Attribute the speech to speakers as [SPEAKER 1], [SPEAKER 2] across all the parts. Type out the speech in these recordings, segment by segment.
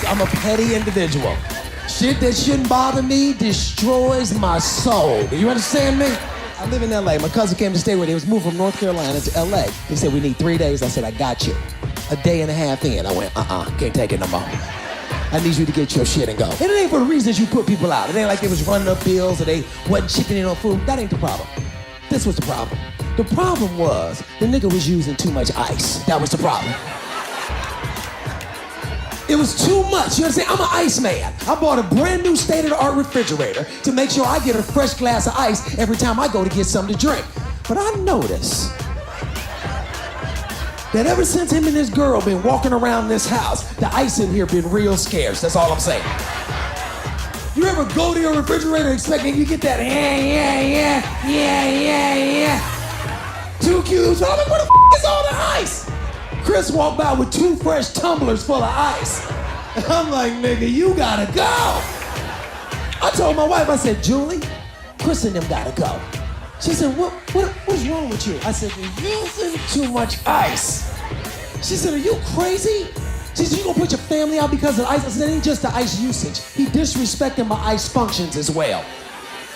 [SPEAKER 1] I'm a petty individual. Shit that shouldn't bother me destroys my soul. Do you understand me? I live in LA. My cousin came to stay with me. He was moved from North Carolina to LA. He said, we need 3 days. I said, I got you. A day and a half in, I went, can't take it no more. I need you to get your shit and go. And it ain't for the reasons you put people out. It ain't like they was running up bills or they wasn't chipping in on food. That ain't the problem. This was the problem. The problem was the nigga was using too much ice. That was the problem. It was too much. You understand? I'm an ice man. I bought a brand new state-of-the-art refrigerator to make sure I get a fresh glass of ice every time I go to get something to drink. But I noticed that ever since him and his girl been walking around this house, the ice in here been real scarce. That's all I'm saying. You ever go to your refrigerator expecting you get that 2 cubes? I'm like, where the f*** is all the ice? Chris walked by with 2 fresh tumblers full of ice. And I'm like, nigga, you gotta go. I told my wife, I said, Julie, Chris and them gotta go. She said, what's wrong with you? I said, you're using too much ice. She said, are you crazy? She said, you gonna put your family out because of ice? I said, it ain't just the ice usage. He disrespecting my ice functions as well.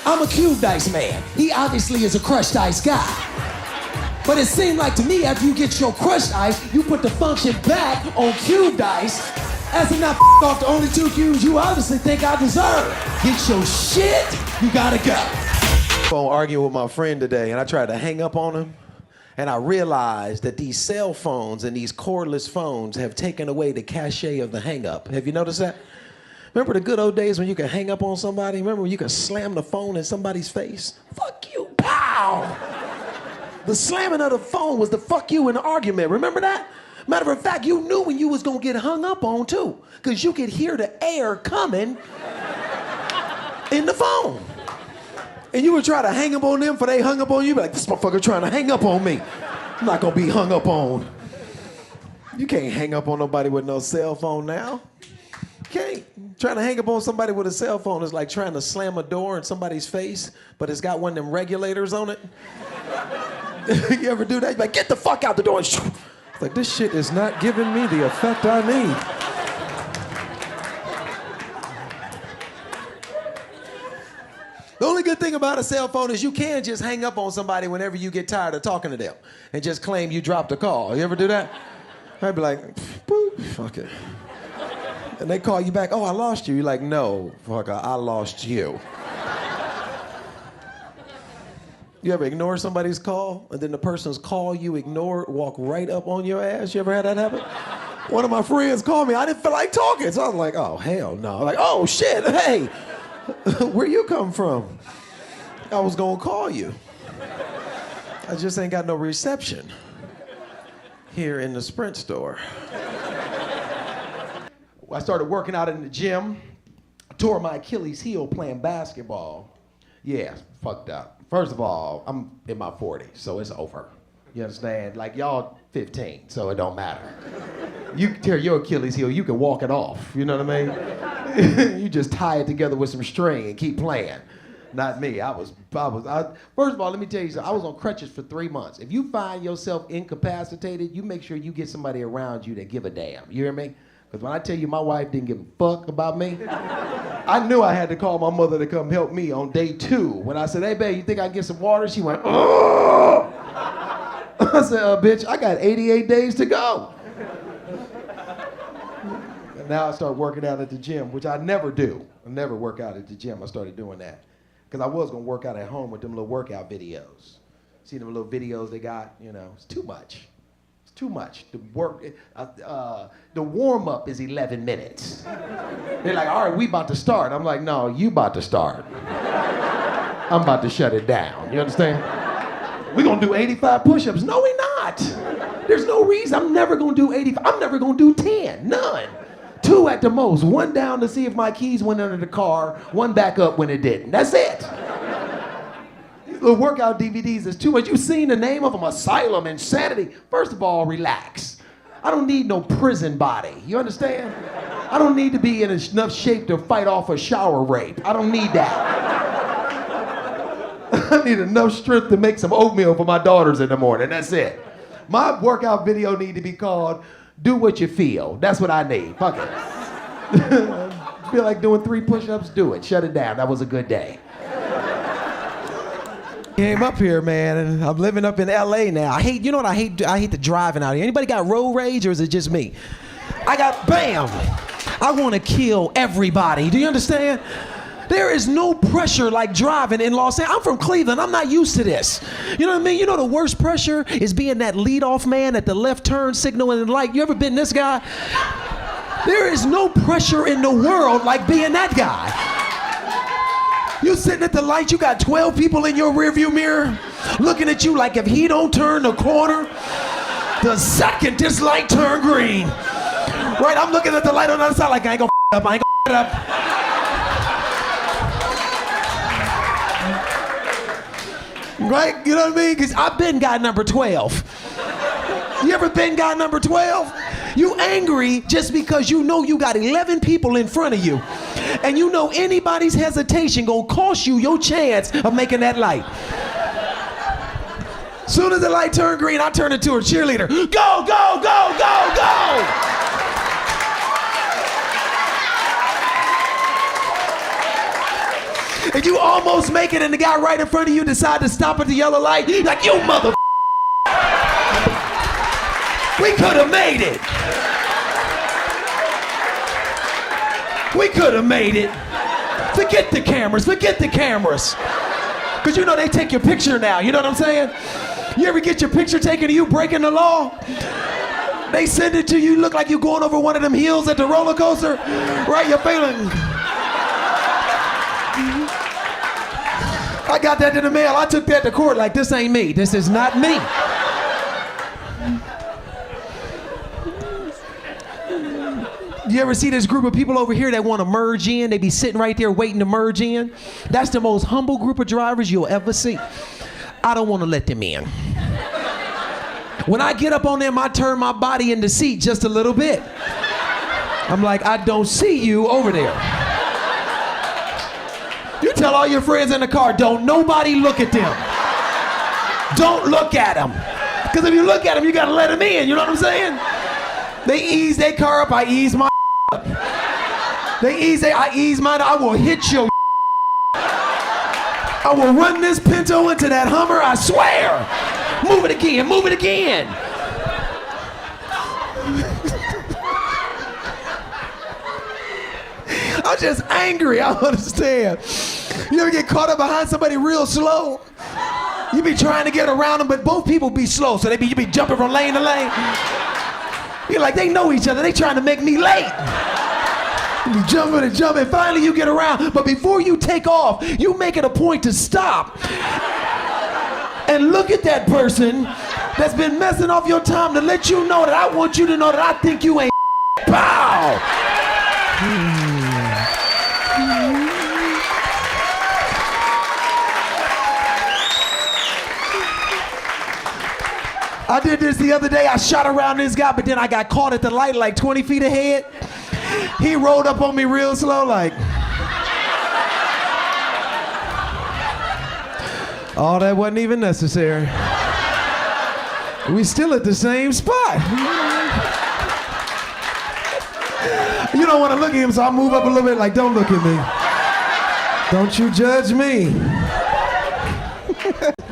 [SPEAKER 1] I'm a cubed ice man. He obviously is a crushed ice guy. But it seemed like to me, after you get your crushed ice, you put the function back on cubed ice. As if not off the only 2 cubes you obviously think I deserve. Get your shit, you gotta go. I'm arguing with my friend today, and I tried to hang up on him, and I realized that these cell phones and these cordless phones have taken away the cachet of the hang up. Have you noticed that? Remember the good old days when you could hang up on somebody? Remember when you could slam the phone in somebody's face? Fuck you, pow! The slamming of the phone was the fuck you in the argument. Remember that? Matter of fact, you knew when you was gonna get hung up on too, because you could hear the air coming in the phone. And you would try to hang up on them for they hung up on you. Be like, this motherfucker trying to hang up on me. I'm not gonna be hung up on. You can't hang up on nobody with no cell phone now. Can't. Trying to hang up on somebody with a cell phone is like trying to slam a door in somebody's face, but it's got one of them regulators on it. You ever do that? You're like, get the fuck out the door. It's like, this shit is not giving me the effect I need. The only good thing about a cell phone is you can just hang up on somebody whenever you get tired of talking to them and just claim you dropped a call. You ever do that? I'd be like, boop, fuck it. And they call you back, oh, I lost you. You're like, no, fucker, I lost you. You ever ignore somebody's call and then the person's call you ignore walk right up on your ass? You ever had that happen? One of my friends called me. I didn't feel like talking, so I was like, oh, hell no. I'm like, oh, shit, hey, where you come from? I was gonna call you. I just ain't got no reception here in the Sprint store. I started working out in the gym. I tore my Achilles heel playing basketball. Yeah, fucked up. First of all, I'm in my 40s, so it's over. You understand? Like, y'all 15, so it don't matter. You tear your Achilles heel, you can walk it off. You know what I mean? You just tie it together with some string and keep playing. Not me. First of all, let me tell you something. I was on crutches for 3 months. If you find yourself incapacitated, you make sure you get somebody around you that give a damn. You hear me? Because when I tell you my wife didn't give a fuck about me, I knew I had to call my mother to come help me on day 2. When I said, hey, babe, you think I can get some water? She went, oh! I said, bitch, I got 88 days to go. And now I start working out at the gym, which I never do. I never work out at the gym. I started doing that. Because I was going to work out at home with them little workout videos. See them little videos they got? You know, it's too much. Too much. The warm-up is 11 minutes. They're like, all right, we about to start. I'm like, no, you about to start. I'm about to shut it down. You understand? We're going to do 85 push-ups. No, we're not. There's no reason. I'm never going to do 85. I'm never going to do 10. None. 2 at the most. 1 down to see if my keys went under the car. 1 back up when it didn't. That's it. Little workout DVDs is too much. You've seen the name of them, Asylum, Insanity. First of all, relax. I don't need no prison body. You understand? I don't need to be in enough shape to fight off a shower rape. I don't need that. I need enough strength to make some oatmeal for my daughters in the morning. That's it. My workout video need to be called Do What You Feel. That's what I need. Fuck it. Feel like doing 3 push-ups? Do it. Shut it down. That was a good day. Came up here, man, and I'm living up in LA now. I hate the driving out here. Anybody got road rage, or is it just me? I got, bam! I want to kill everybody. Do you understand? There is no pressure like driving in Los Angeles. I'm from Cleveland. I'm not used to this. You know what I mean? You know the worst pressure is being that lead-off man at the left turn signal and the light. You ever been this guy? There is no pressure in the world like being that guy. You sitting at the light, you got 12 people in your rearview mirror looking at you like if he don't turn the corner, the second this light turn green. Right, I'm looking at the light on the other side like I ain't gonna up, I ain't gonna up. Right, you know what I mean? Because I've been guy number 12. You ever been guy number 12? You angry just because you know you got 11 people in front of you. And you know anybody's hesitation gonna cost you your chance of making that light. Soon as the light turned green, I turned into a cheerleader. Go, go, go, go, go! And you almost make it and the guy right in front of you decide to stop at the yellow light. Like, you mother. We could have made it. We could have made it. Forget the cameras, forget the cameras. Because you know they take your picture now, you know what I'm saying? You ever get your picture taken of you breaking the law? They send it to you, look like you're going over one of them hills at the roller coaster. Right, you're feeling. I got that in the mail, I took that to court like this ain't me, this is not me. You ever see this group of people over here that want to merge in? They be sitting right there waiting to merge in. That's the most humble group of drivers you'll ever see. I don't want to let them in. When I get up on them, I turn my body in the seat just a little bit. I'm like, I don't see you over there. You tell all your friends in the car, don't nobody look at them. Don't look at them. Because if you look at them, you got to let them in. You know what I'm saying? They ease their car up, I ease my up. I ease mine, I will hit your I will run this Pinto into that Hummer, I swear. Move it again, move it again. I'm just angry, I don't understand. You ever get caught up behind somebody real slow? You be trying to get around them, but both people be slow, so you be jumping from lane to lane. You're like, they know each other, they trying to make me late. You jumping and jumping, finally you get around, but before you take off, you make it a point to stop and look at that person that's been messing off your time to let you know that I want you to know that I think you ain't pow. I did this the other day. I shot around this guy, but then I got caught at the light like 20 feet ahead. He rolled up on me real slow like. Oh, that wasn't even necessary. We still at the same spot. You don't want to look at him, so I move up a little bit like, don't look at me. Don't you judge me.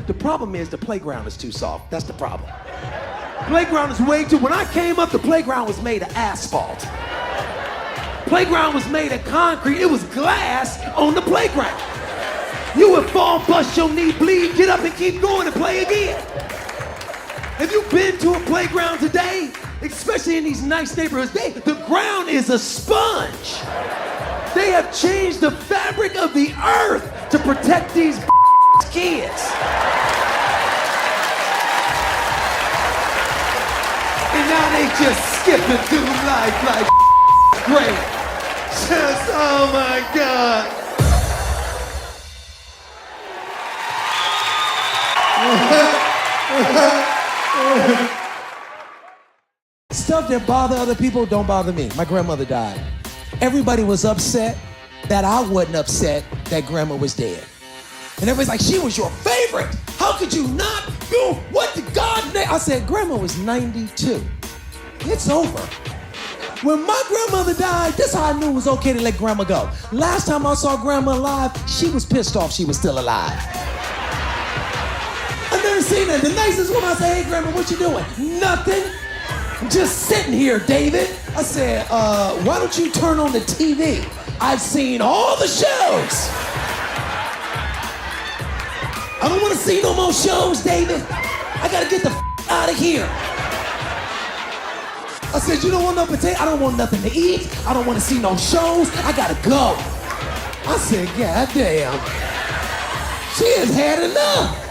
[SPEAKER 1] The problem is the playground is too soft. That's the problem. Playground is way too, when I came up, the playground was made of asphalt. Playground was made of concrete. It was glass on the playground. You would fall, bust your knee, bleed, get up and keep going and play again. Have you been to a playground today? Especially in these nice neighborhoods, the ground is a sponge. They have changed the fabric of the earth to protect these kids. And now they just skipping through life like great. Just, oh my God. Stuff that bother other people don't bother me. My grandmother died. Everybody was upset that I wasn't upset that grandma was dead. And everybody's like, she was your favorite. How could you not? What did God name? I said, grandma was 92. It's over. When my grandmother died, this is how I knew it was okay to let grandma go. Last time I saw grandma alive, she was pissed off she was still alive. I've never seen her. The nicest one, I say, hey, grandma, what you doing? Nothing. I'm just sitting here, David. I said, why don't you turn on the TV? I've seen all the shows. I don't want to see no more shows, David. I gotta get the out of here. I said, you don't want no potato? I don't want nothing to eat. I don't want to see no shows. I gotta go. I said, God damn. She has had enough.